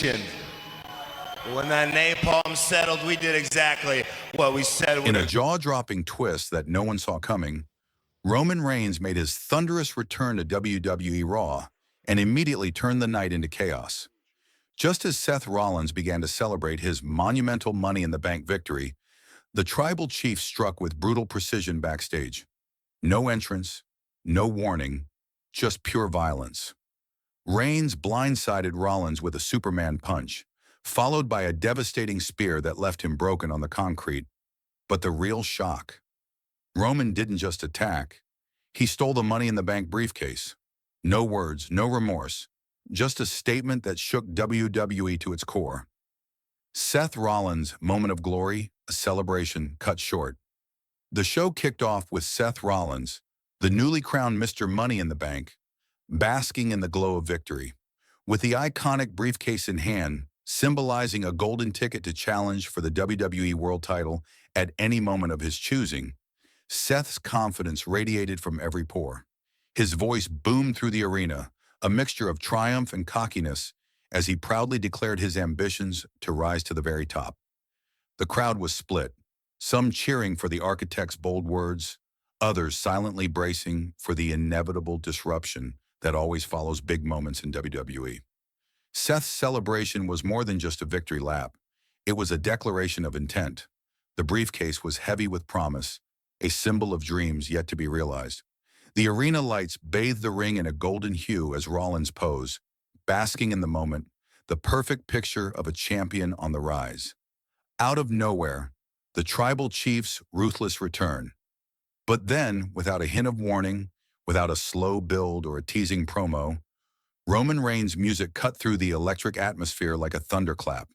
revolution. When that napalm settled, we did exactly what we said. In a jaw-dropping twist that no one saw coming, Roman Reigns made his thunderous return to WWE Raw and immediately turned the night into chaos. Just as Seth Rollins began to celebrate his monumental Money in the Bank victory, the Tribal Chief struck with brutal precision backstage. No entrance, no warning, just pure violence. Reigns blindsided Rollins with a Superman punch, followed by a devastating spear that left him broken on the concrete. But the real shock: Roman didn't just attack, he stole the Money in the Bank briefcase. No words, no remorse, just a statement that shook WWE to its core. Seth Rollins' moment of glory, a celebration, cut short. The show kicked off with Seth Rollins, the newly crowned Mr. Money in the Bank, basking in the glow of victory. With the iconic briefcase in hand, symbolizing a golden ticket to challenge for the WWE World title at any moment of his choosing, Seth's confidence radiated from every pore. His voice boomed through the arena, a mixture of triumph and cockiness, as he proudly declared his ambitions to rise to the very top. The crowd was split, some cheering for the architect's bold words, others silently bracing for the inevitable disruption that always follows big moments in WWE. Seth's celebration was more than just a victory lap. It was a declaration of intent. The briefcase was heavy with promise, a symbol of dreams yet to be realized. The arena lights bathed the ring in a golden hue as Rollins posed, basking in the moment, the perfect picture of a champion on the rise. Out of nowhere, the Tribal Chief's ruthless return. But then, without a hint of warning, without a slow build or a teasing promo, Roman Reigns' music cut through the electric atmosphere like a thunderclap.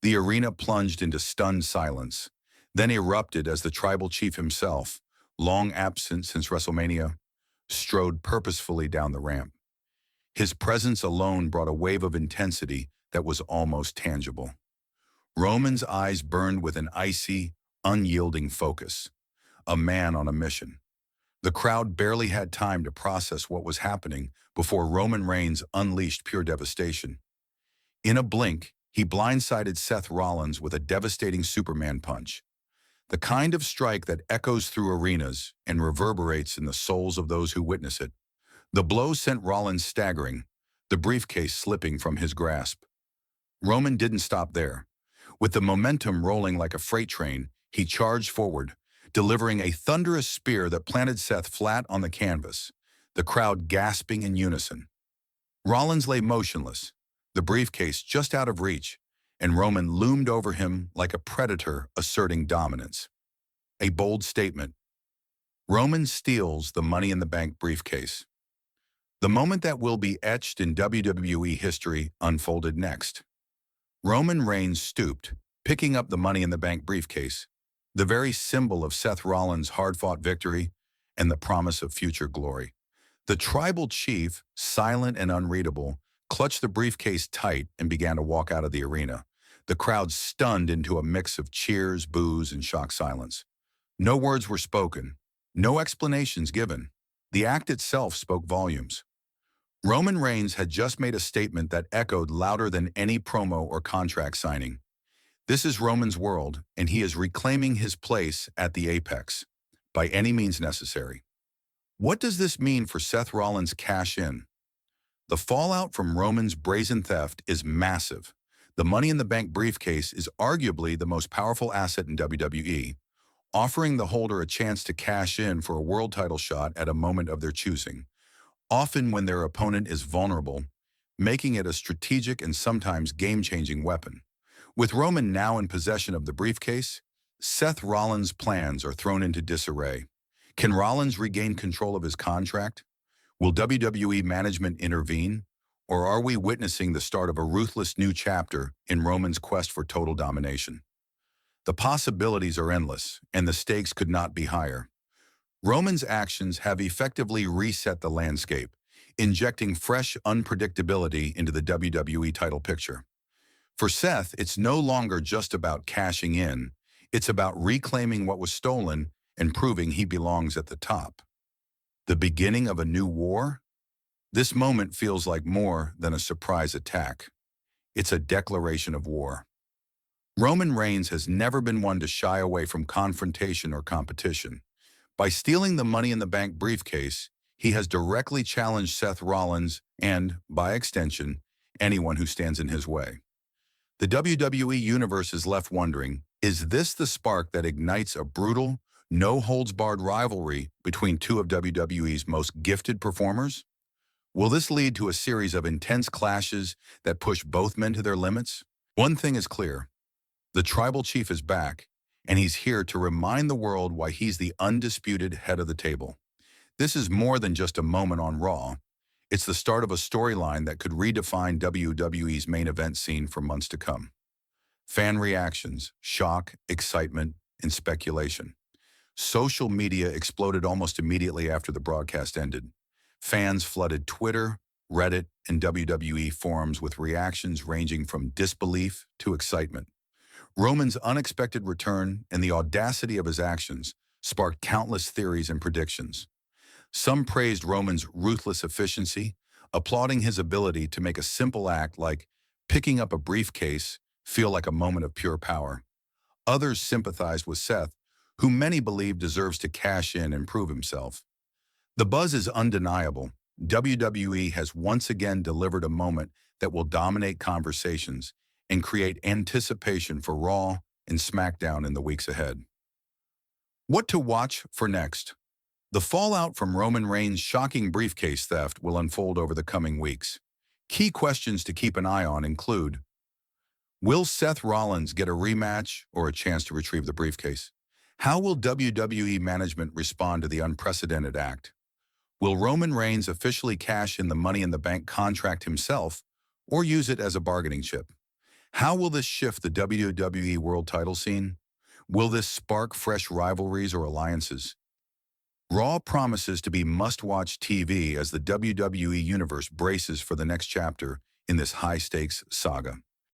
The arena plunged into stunned silence, then erupted as the Tribal Chief himself, long absent since WrestleMania, strode purposefully down the ramp. His presence alone brought a wave of intensity that was almost tangible. Roman's eyes burned with an icy, unyielding focus, a man on a mission. The crowd barely had time to process what was happening before Roman Reigns unleashed pure devastation. In a blink, he blindsided Seth Rollins with a devastating Superman punch, the kind of strike that echoes through arenas and reverberates in the souls of those who witness it. The blow sent Rollins staggering, the briefcase slipping from his grasp. Roman didn't stop there. With the momentum rolling like a freight train, he charged forward, delivering a thunderous spear that planted Seth flat on the canvas, the crowd gasping in unison. Rollins lay motionless, the briefcase just out of reach, and Roman loomed over him like a predator asserting dominance. A bold statement. Roman steals the Money in the Bank briefcase. The moment that will be etched in WWE history unfolded next. Roman Reigns stooped, picking up the Money in the Bank briefcase, the very symbol of Seth Rollins' hard-fought victory and the promise of future glory. The Tribal Chief, silent and unreadable, clutched the briefcase tight and began to walk out of the arena, the crowd stunned into a mix of cheers, boos, and shocked silence. No words were spoken, no explanations given. The act itself spoke volumes. Roman Reigns had just made a statement that echoed louder than any promo or contract signing. This is Roman's world, and he is reclaiming his place at the apex, by any means necessary. What does this mean for Seth Rollins' cash-in? The fallout from Roman's brazen theft is massive. The Money in the Bank briefcase is arguably the most powerful asset in WWE, offering the holder a chance to cash in for a world title shot at a moment of their choosing, often when their opponent is vulnerable, making it a strategic and sometimes game-changing weapon. With Roman now in possession of the briefcase, Seth Rollins' plans are thrown into disarray. Can Rollins regain control of his contract? Will WWE management intervene? Or are we witnessing the start of a ruthless new chapter in Roman's quest for total domination? The possibilities are endless, and the stakes could not be higher. Roman's actions have effectively reset the landscape, injecting fresh unpredictability into the WWE title picture. For Seth, it's no longer just about cashing in. It's about reclaiming what was stolen and proving he belongs at the top. The beginning of a new war? This moment feels like more than a surprise attack. It's a declaration of war. Roman Reigns has never been one to shy away from confrontation or competition. By stealing the Money in the Bank briefcase, he has directly challenged Seth Rollins and, by extension, anyone who stands in his way. The WWE Universe is left wondering, is this the spark that ignites a brutal, no-holds-barred rivalry between two of WWE's most gifted performers? Will this lead to a series of intense clashes that push both men to their limits? One thing is clear. The Tribal Chief is back, and he's here to remind the world why he's the undisputed head of the table. This is more than just a moment on Raw. It's the start of a storyline that could redefine WWE's main event scene for months to come. Fan reactions, shock, excitement, and speculation. Social media exploded almost immediately after the broadcast ended. Fans flooded Twitter, Reddit, and WWE forums with reactions ranging from disbelief to excitement. Roman's unexpected return and the audacity of his actions sparked countless theories and predictions. Some praised Roman's ruthless efficiency, applauding his ability to make a simple act like picking up a briefcase feel like a moment of pure power. Others sympathized with Seth, who many believe deserves to cash in and prove himself. The buzz is undeniable. WWE has once again delivered a moment that will dominate conversations and create anticipation for Raw and SmackDown in the weeks ahead. What to watch for next? The fallout from Roman Reigns' shocking briefcase theft will unfold over the coming weeks. Key questions to keep an eye on include: will Seth Rollins get a rematch or a chance to retrieve the briefcase? How will WWE management respond to the unprecedented act? Will Roman Reigns officially cash in the Money in the Bank contract himself or use it as a bargaining chip? How will this shift the WWE World Title scene? Will this spark fresh rivalries or alliances? Raw promises to be must-watch TV as the WWE Universe braces for the next chapter in this high-stakes saga.